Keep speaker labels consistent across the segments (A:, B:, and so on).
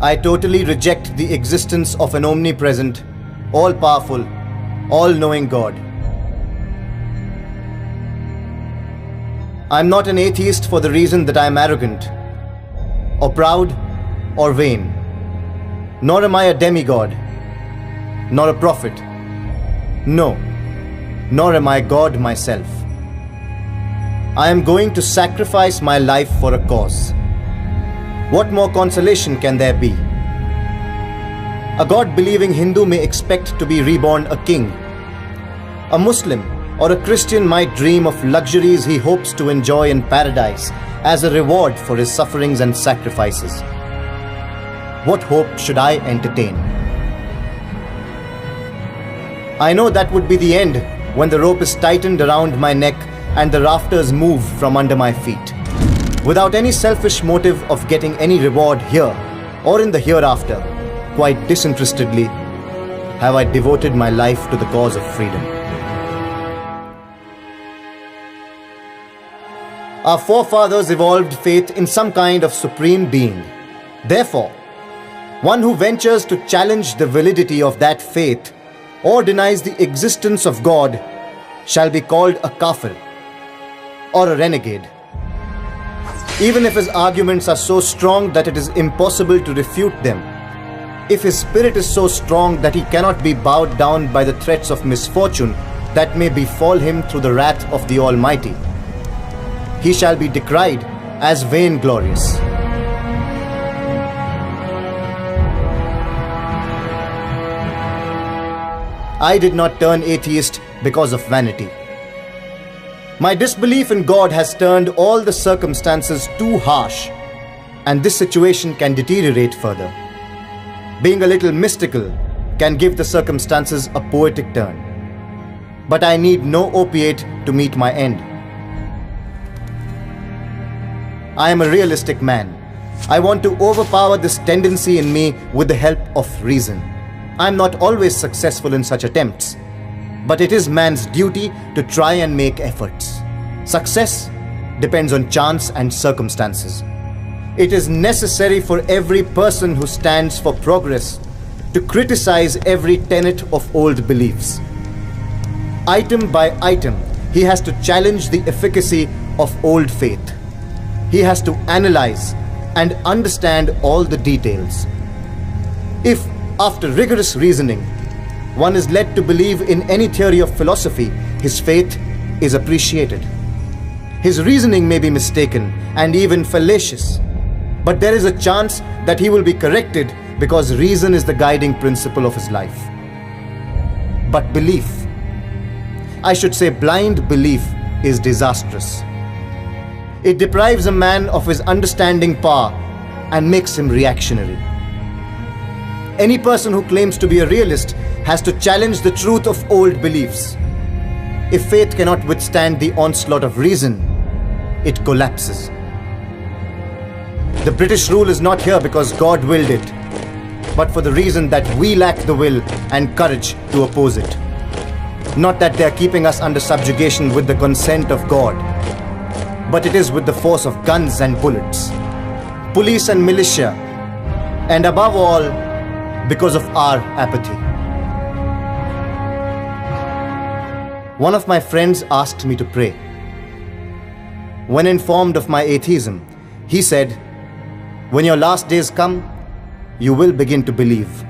A: I totally reject the existence of an omnipresent, all-powerful, all-knowing God. I'm not an atheist for the reason that I'm arrogant, or proud, or vain. Nor am I a demigod, nor a prophet. No, nor am I God myself. I am going to sacrifice my life for a cause. What more consolation can there be? A God-believing Hindu may expect to be reborn a king. A Muslim or a Christian might dream of luxuries he hopes to enjoy in paradise as a reward for his sufferings and sacrifices. What hope should I entertain? I know that would be the end when the rope is tightened around my neck and the rafters move from under my feet. Without any selfish motive of getting any reward here or in the hereafter, quite disinterestedly, have I devoted my life to the cause of freedom. Our forefathers evolved faith in some kind of supreme being. Therefore, one who ventures to challenge the validity of that faith or denies the existence of God shall be called a kafir or a renegade. Even if his arguments are so strong that it is impossible to refute them, if his spirit is so strong that he cannot be bowed down by the threats of misfortune that may befall him through the wrath of the Almighty, he shall be decried as vainglorious. I did not turn atheist because of vanity. My disbelief in God has turned all the circumstances too harsh, and this situation can deteriorate further. Being a little mystical can give the circumstances a poetic turn. But I need no opiate to meet my end. I am a realistic man. I want to overpower this tendency in me with the help of reason. I am not always successful in such attempts, but it is man's duty to try and make efforts. Success depends on chance and circumstances. It is necessary for every person who stands for progress to criticize every tenet of old beliefs. Item by item, he has to challenge the efficacy of old faith. He has to analyze and understand all the details. If, after rigorous reasoning, one is led to believe in any theory of philosophy, his faith is appreciated. His reasoning may be mistaken and even fallacious, but there is a chance that he will be corrected because reason is the guiding principle of his life. But belief, I should say blind belief, is disastrous. It deprives a man of his understanding power and makes him reactionary. Any person who claims to be a realist has to challenge the truth of old beliefs. If faith cannot withstand the onslaught of reason, it collapses. The British rule is not here because God willed it, but for the reason that we lack the will and courage to oppose it. Not that they are keeping us under subjugation with the consent of God, but it is with the force of guns and bullets, police and militia, and above all, because of our apathy. One of my friends asked me to pray. When informed of my atheism, he said, "When your last days come, you will begin to believe."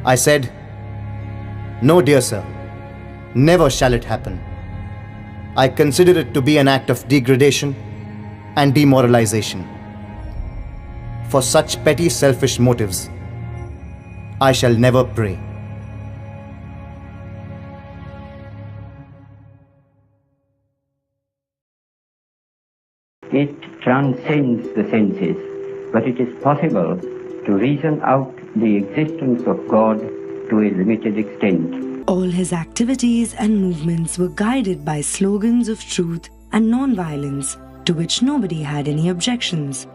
A: I said, "No, dear sir, never shall it happen. I consider it to be an act of degradation and demoralization. For such petty selfish motives, I shall never pray."
B: It transcends the senses, but it is possible to reason out the existence of God to a limited extent.
C: All his activities and movements were guided by slogans of truth and non-violence, to which nobody had any objections.